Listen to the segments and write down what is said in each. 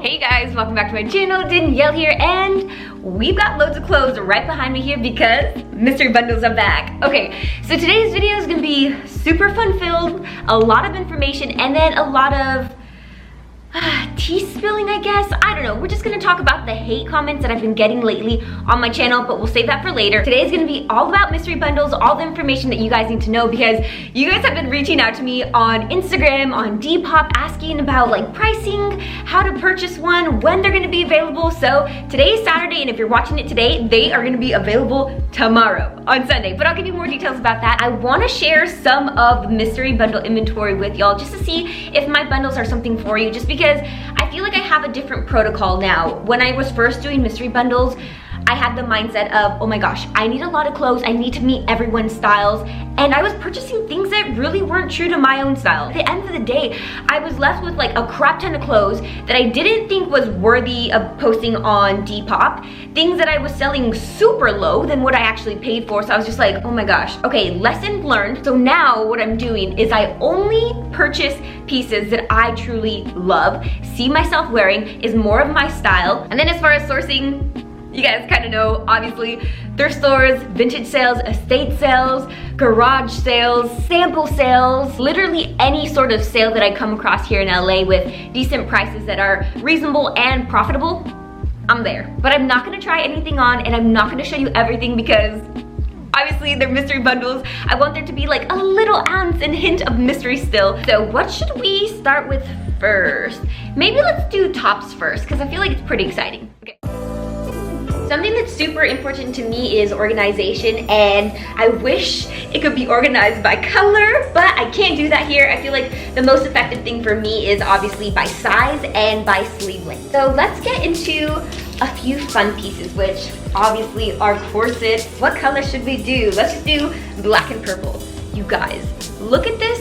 Hey guys, welcome back to my channel. Danielle here, and we've got loads of clothes right behind me here because mystery bundles are back. Okay, so today's video is gonna be super fun filled, a lot of information, and then a lot of tea spilling, I guess. I don't know. We're just gonna talk about the hate comments that I've been getting lately on my channel, but we'll save that for later. Today's gonna be all about mystery bundles, all the information that you guys need to know, because you guys have been reaching out to me on Instagram, on Depop, asking about like pricing, how to purchase one, when they're gonna be available. So today is Saturday, and if you're watching it today, they are gonna be available tomorrow on Sunday, but I'll give you more details about that. I wanna share some of the mystery bundle inventory with y'all just to see if my bundles are something for you, just because I feel like I have a different protocol now. When I was first doing mystery bundles, I had the mindset of, oh my gosh, I need a lot of clothes, I need to meet everyone's styles, and I was purchasing things that really weren't true to my own style. At the end of the day, I was left with like a crap ton of clothes that I didn't think was worthy of posting on Depop, things that I was selling super low than what I actually paid for. So I was just like, oh my gosh, okay, lesson learned. So now what I'm doing is I only purchase pieces that I truly love, see myself wearing, is more of my style. And then as far as sourcing, you guys kind of know, obviously, thrift stores, vintage sales, estate sales, garage sales, sample sales, literally any sort of sale that I come across here in LA with decent prices that are reasonable and profitable, I'm there. But I'm not gonna try anything on, and I'm not gonna show you everything because obviously they're mystery bundles. I want there to be like a little ounce and hint of mystery still. So what should we start with first? Maybe let's do tops first, because I feel like it's pretty exciting. Okay. Something that's super important to me is organization, and I wish it could be organized by color, but I can't do that here. I feel like the most effective thing for me is obviously by size and by sleeve length. So let's get into a few fun pieces, which obviously are corsets. What color should we do? Let's just do black and purple. You guys, look at this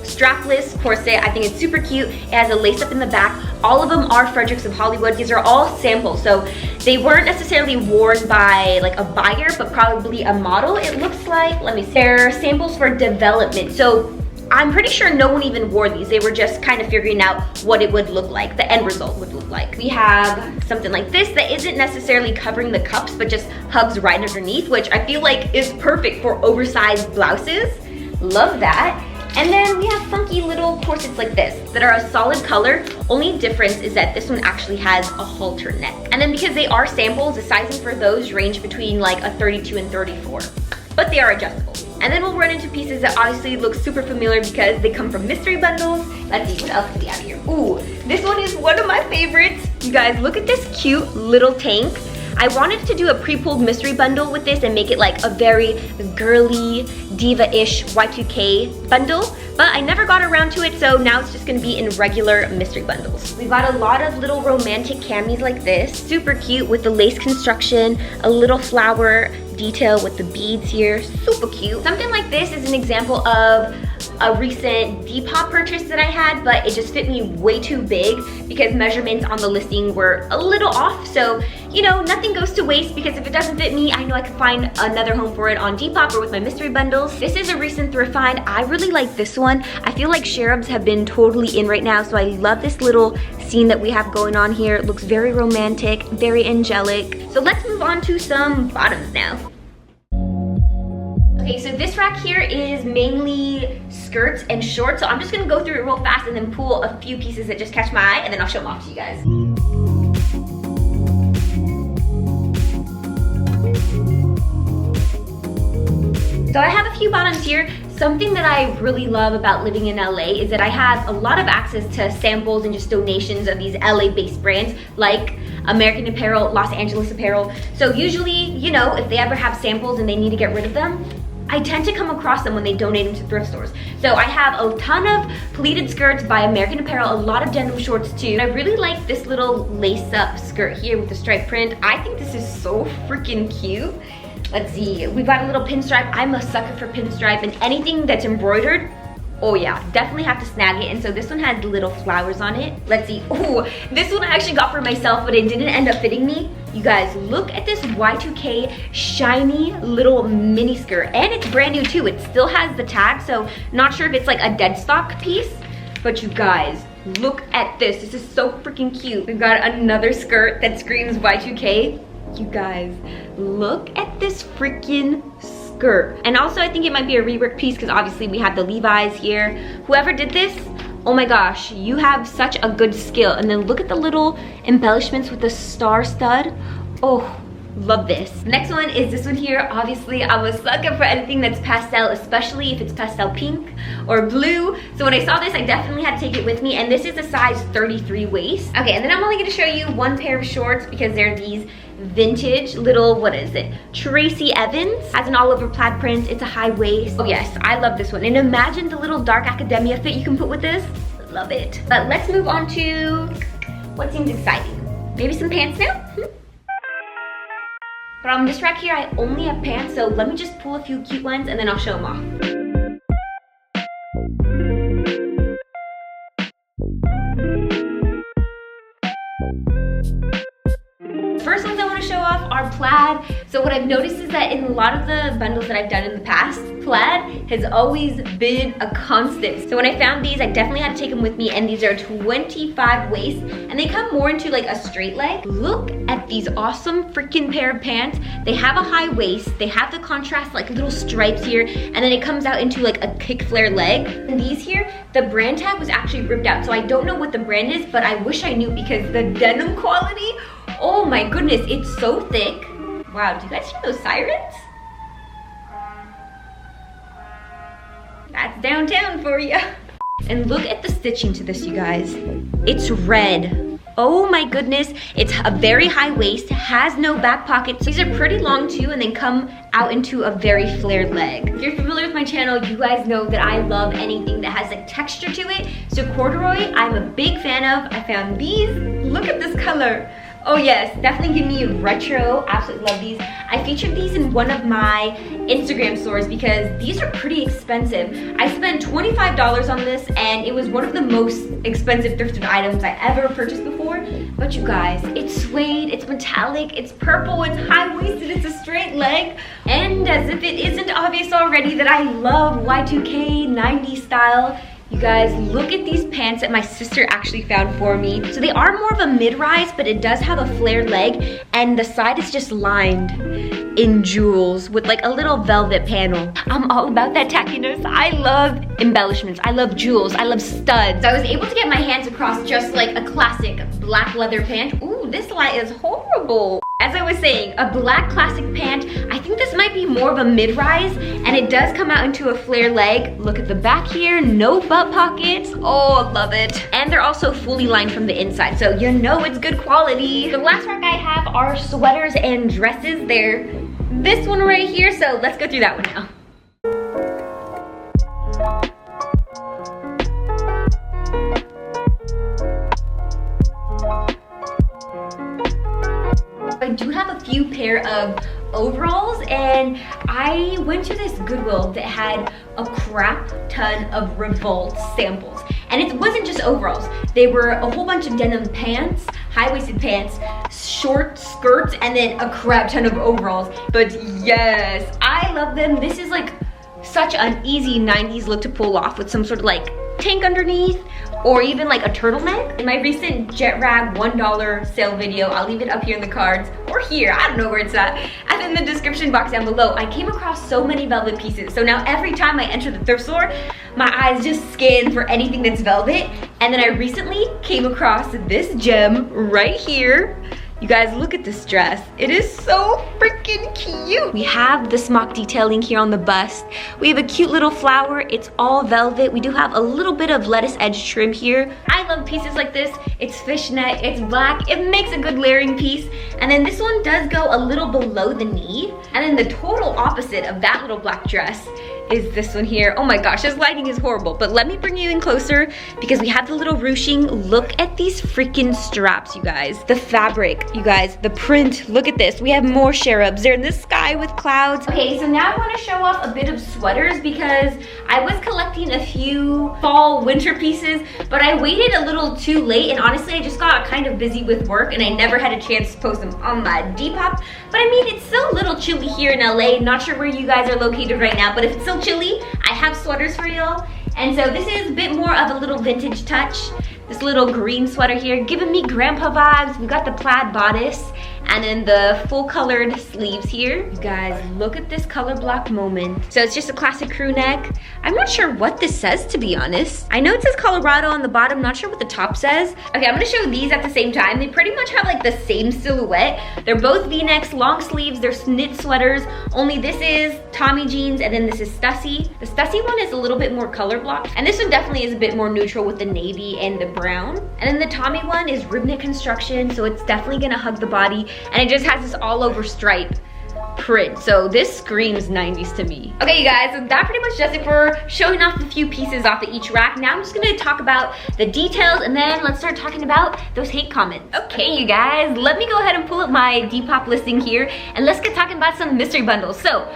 strapless corset. I think it's super cute. It has a lace up in the back. All of them are Fredericks of Hollywood. These are all samples, so they weren't necessarily worn by like a buyer, but probably a model, it looks like. Let me see. They're samples for development, so I'm pretty sure no one even wore these. They were just kind of figuring out what it would look like, the end result would look like. We have something like this that isn't necessarily covering the cups, but just hugs right underneath, which I feel like is perfect for oversized blouses. Love that. And then we have funky little corsets like this that are a solid color. Only difference is that this one actually has a halter neck. And then because they are samples, the sizing for those range between like a 32 and 34, but they are adjustable. And then we'll run into pieces that obviously look super familiar because they come from mystery bundles. Let's see, what else do we have here? Ooh, this one is one of my favorites. You guys, look at this cute little tank. I wanted to do a pre-pulled mystery bundle with this and make it like a very girly, diva-ish Y2K bundle, but I never got around to it, so now it's just gonna be in regular mystery bundles. We've got a lot of little romantic camis like this, super cute with the lace construction, a little flower detail with the beads here, super cute. Something like this is an example of a recent Depop purchase that I had, but it just fit me way too big because measurements on the listing were a little off. So, you know, nothing goes to waste, because if it doesn't fit me, I know I can find another home for it on Depop or with my mystery bundles. This is a recent thrift find. I really like this one. I feel like cherubs have been totally in right now, so I love this little scene that we have going on here. It looks very romantic, very angelic. So let's move on to some bottoms now. Okay, so this rack here is mainly skirts and shorts, so I'm just gonna go through it real fast and then pull a few pieces that just catch my eye, and then I'll show them off to you guys. So I have a few bottoms here. Something that I really love about living in LA is that I have a lot of access to samples and just donations of these LA-based brands like American Apparel, Los Angeles Apparel. So usually, you know, if they ever have samples and they need to get rid of them, I tend to come across them when they donate them to thrift stores. So I have a ton of pleated skirts by American Apparel, a lot of denim shorts too. And I really like this little lace-up skirt here with the stripe print. I think this is so freaking cute. Let's see, we've got a little pinstripe. I'm a sucker for pinstripe, and anything that's embroidered, oh yeah, definitely have to snag it. And so this one has little flowers on it. Let's see, oh, this one I actually got for myself, but it didn't end up fitting me. You guys, look at this Y2K shiny little mini skirt, and it's brand new too. It still has the tag, so not sure if it's like a dead stock piece, But you guys, look at this. This is so freaking cute. We've got another skirt that screams Y2K. You guys, look at this freaking skirt. And also I think it might be a rework piece because obviously we have the Levi's here. Whoever did this, oh my gosh, you have such a good skill. And then look at the little embellishments with the star stud. Oh, love this. Next one is this one here. Obviously, I'm a sucker for anything that's pastel, especially if it's pastel pink or blue. So when I saw this, I definitely had to take it with me. And this is a size 33 waist. Okay, and then I'm only gonna show you one pair of shorts because they're these vintage little, what is it? Tracy Evans. Has an all over plaid print. It's a high waist. Oh yes, I love this one. And imagine the little dark academia fit you can put with this. Love it. But let's move on to what seems exciting. Maybe some pants now? But on this rack here, I only have pants, so let me just pull a few cute ones and then I'll show them off. First ones I want to show off are plaid. So what I've noticed is that in a lot of the bundles that I've done in the past, plaid has always been a constant. So when I found these, I definitely had to take them with me, and these are 25 waist, and they come more into like a straight leg. Look at these awesome freaking pair of pants. They have a high waist, they have the contrast like little stripes here, and then it comes out into like a kick flare leg. And these here, the brand tag was actually ripped out, so I don't know what the brand is, but I wish I knew because the denim quality, oh my goodness, it's so thick. Wow, do you guys hear those sirens? That's downtown for you. And look at the stitching to this, you guys. It's red. Oh my goodness. It's a very high waist, has no back pockets. These are pretty long too, and then come out into a very flared leg. If you're familiar with my channel, you guys know that I love anything that has like texture to it. So corduroy, I'm a big fan of. I found these. Look at this color. Oh yes, definitely give me a retro. Absolutely love these. I featured these in one of my Instagram stores because these are pretty expensive. I spent $25 on this and it was one of the most expensive thrifted items I ever purchased before. But you guys, it's suede, it's metallic, it's purple, it's high-waisted, it's a straight leg. And as if it isn't obvious already that I love Y2K 90s style, you guys, look at these pants that my sister actually found for me. So they are more of a mid-rise, but it does have a flared leg, and the side is just lined in jewels with like a little velvet panel. I'm all about that tackiness. I love embellishments. I love jewels. I love studs. So I was able to get my hands across just like a classic black leather pant. Ooh, this light is horrible. As I was saying, a black classic pant. I think this might be more of a mid-rise, and it does come out into a flare leg. Look at the back here, no butt pockets. Oh, love it. And they're also fully lined from the inside, so you know it's good quality. The last rack I have are sweaters and dresses. They're this one right here, so let's go through that one now. I do have a few pair of overalls, and I went to this Goodwill that had a crap ton of Revolt samples. And it wasn't just overalls. They were a whole bunch of denim pants, high-waisted pants, short skirts, and then a crap ton of overalls. But yes, I love them. This is like such an easy 90s look to pull off with some sort of like tank underneath, or even like a turtleneck. In my recent Jet Rag $1 sale video, I'll leave it up here in the cards, or here, I don't know where it's at, and in the description box down below. I came across so many velvet pieces, so now every time I enter the thrift store, my eyes just scan for anything that's velvet. And then I recently came across this gem right here. You guys, look at this dress. It is so freaking cute. We have the smock detailing here on the bust. We have a cute little flower. It's all velvet. We do have a little bit of lettuce edge trim here. I love pieces like this. It's fishnet, it's black. It makes a good layering piece. And then this one does go a little below the knee. And then the total opposite of that little black dress is this one here. Oh my gosh, this lighting is horrible, but let me bring you in closer because we have the little ruching. Look at these freaking straps, you guys. The fabric, you guys, the print, look at this. We have more cherubs. They're in the sky with clouds. Okay, so now I want to show off a bit of sweaters because I was collecting a few fall winter pieces, but I waited a little too late, and honestly, I just got kind of busy with work and I never had a chance to post them on my Depop. But I mean, it's still a little chilly here in LA. Not sure where you guys are located right now, but if it's still chilly, I have sweaters for y'all. And so this is a bit more of a little vintage touch. This little green sweater here, giving me grandpa vibes. We got the plaid bodice and then the full colored sleeves here. You guys, look at this color block moment. So it's just a classic crew neck. I'm not sure what this says, to be honest. I know it says Colorado on the bottom, not sure what the top says. Okay, I'm gonna show these at the same time. They pretty much have like the same silhouette. They're both V-necks, long sleeves, they're knit sweaters, only this is Tommy jeans and then this is Stussy. The Stussy one is a little bit more color blocked, and this one definitely is a bit more neutral with the navy and the brown. And then the Tommy one is rib knit construction, so it's definitely gonna hug the body, and it just has this all over stripe print. So this screams 90s to me. Okay, you guys, so that pretty much does it for showing off the few pieces off of each rack. Now I'm just gonna talk about the details, and then let's start talking about those hate comments. Okay, you guys, let me go ahead and pull up my Depop listing here, and let's get talking about some mystery bundles. So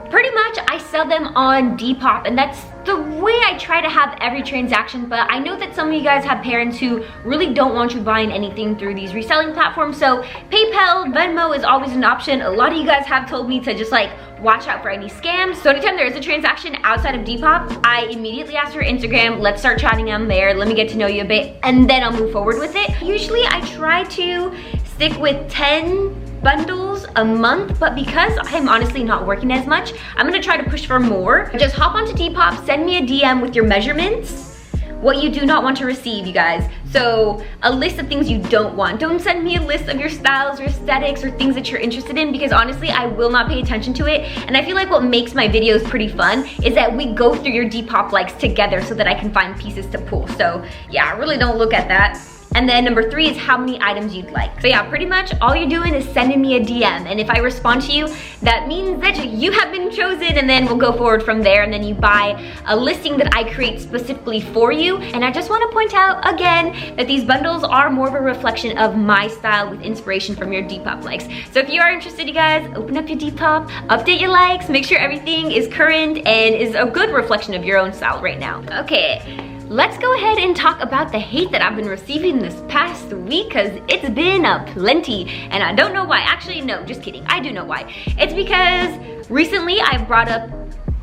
pretty much I sell them on Depop, and that's the way I try to have every transaction, but I know that some of you guys have parents who really don't want you buying anything through these reselling platforms, so PayPal, Venmo is always an option. A lot of you guys have told me to just like watch out for any scams. So anytime there is a transaction outside of Depop, I immediately ask for Instagram, let's start chatting on there, let me get to know you a bit, and then I'll move forward with it. Usually I try to stick with 10 bundles a month, but because I'm honestly not working as much, I'm gonna try to push for more. Just hop onto Depop, send me a DM with your measurements, what you do not want to receive, you guys. So a list of things you don't want. Don't send me a list of your styles or aesthetics or things that you're interested in, because honestly, I will not pay attention to it. And I feel like what makes my videos pretty fun is that we go through your Depop likes together so that I can find pieces to pull. So yeah, I really don't look at that. And then number 3 is how many items you'd like. So yeah, pretty much all you're doing is sending me a DM. And if I respond to you, that means that you have been chosen, and then we'll go forward from there. And then you buy a listing that I create specifically for you. And I just want to point out again that these bundles are more of a reflection of my style with inspiration from your Depop likes. So if you are interested, you guys, open up your Depop, update your likes, make sure everything is current and is a good reflection of your own style right now. Okay. Let's go ahead and talk about the hate that I've been receiving this past week, because it's been a plenty, and I don't know why. Actually, no, just kidding. I do know why. It's because recently I brought up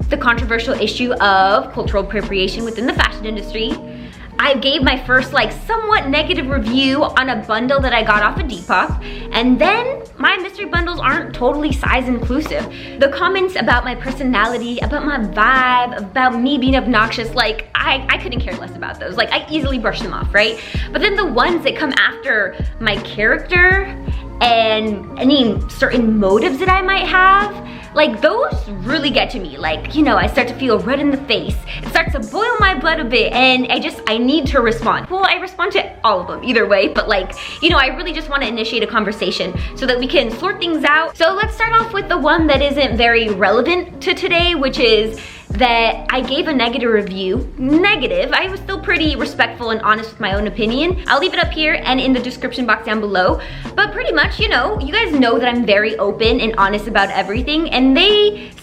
the controversial issue of cultural appropriation within the fashion industry. I gave my first like somewhat negative review on a bundle that I got off of Depop, and then my mystery bundles aren't totally size inclusive. The comments about my personality, about my vibe, about me being obnoxious, like I couldn't care less about those. Like I easily brush them off, right? But then the ones that come after my character and any certain motives that I might have, like those really get to me. Like, you know, I start to feel red in the face. It starts to boil my blood a bit, and I need to respond. Well, I respond to all of them either way, but like, you know, I really just want to initiate a conversation so that we can sort things out. So let's start off with the one that isn't very relevant to today, which is that I gave a negative review. Negative, I was still pretty respectful and honest with my own opinion. I'll leave it up here and in the description box down below. But pretty much, you know, you guys know that I'm very open and honest about everything, and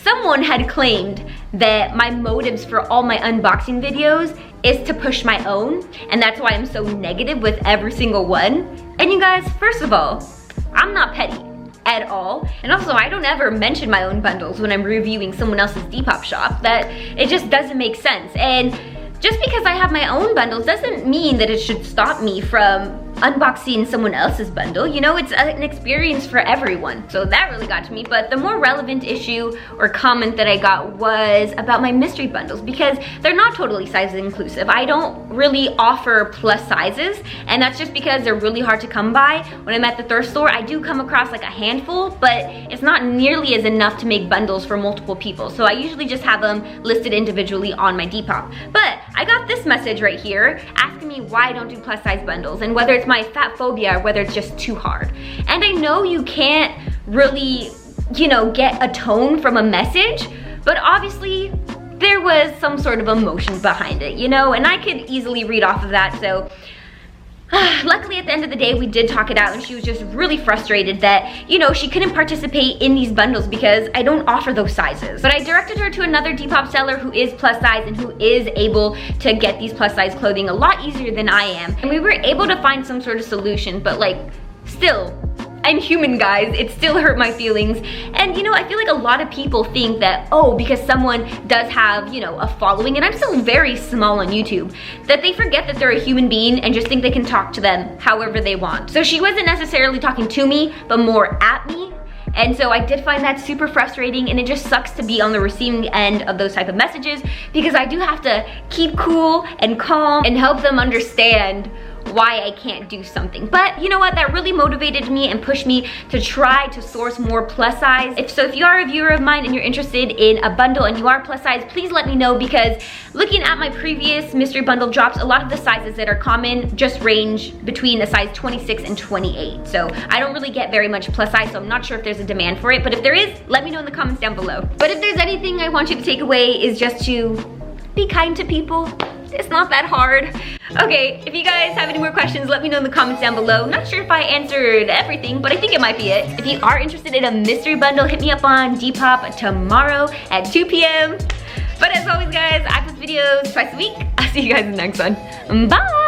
someone had claimed that my motives for all my unboxing videos is to push my own, and that's why I'm so negative with every single one. And you guys, first of all, I'm not petty at all, and also I don't ever mention my own bundles when I'm reviewing someone else's Depop shop. That it just doesn't make sense. And just because I have my own bundles doesn't mean that it should stop me from unboxing someone else's bundle. You know, it's an experience for everyone. So that really got to me. But the more relevant issue or comment that I got was about my mystery bundles, because they're not totally size inclusive. I don't really offer plus sizes, and that's just because they're really hard to come by. When I'm at the thrift store, I do come across like a handful, but it's not nearly as enough to make bundles for multiple people. So I usually just have them listed individually on my Depop. But I got this message right here asking me why I don't do plus size bundles, and whether it's my fat phobia or whether it's just too hard. And I know you can't really, you know, get a tone from a message, but obviously there was some sort of emotion behind it, you know, and I could easily read off of that. So luckily at the end of the day we did talk it out, and she was just really frustrated that, you know, she couldn't participate in these bundles because I don't offer those sizes. But I directed her to another Depop seller who is plus size and who is able to get these plus size clothing a lot easier than I am, and we were able to find some sort of solution. But like, still, I'm human, guys. It still hurt my feelings. And you know, I feel like a lot of people think that, oh, because someone does have, you know, a following, and I'm still very small on YouTube, that they forget that they're a human being and just think they can talk to them however they want. So she wasn't necessarily talking to me, but more at me. And so I did find that super frustrating, and it just sucks to be on the receiving end of those type of messages, because I do have to keep cool and calm and help them understand why I can't do something. But you know what, that really motivated me and pushed me to try to source more plus size. If you are a viewer of mine and you're interested in a bundle and you are plus size, please let me know, because looking at my previous mystery bundle drops, a lot of the sizes that are common just range between a size 26 and 28. So I don't really get very much plus size, so I'm not sure if there's a demand for it, but if there is, let me know in the comments down below. But if there's anything I want you to take away, is just to be kind to people. It's not that hard. Okay, if you guys have any more questions, let me know in the comments down below. Not sure if I answered everything, but I think it might be it. If you are interested in a mystery bundle, hit me up on Depop tomorrow at 2 p.m. But as always, guys, I post videos twice a week. I'll see you guys in the next one. Bye!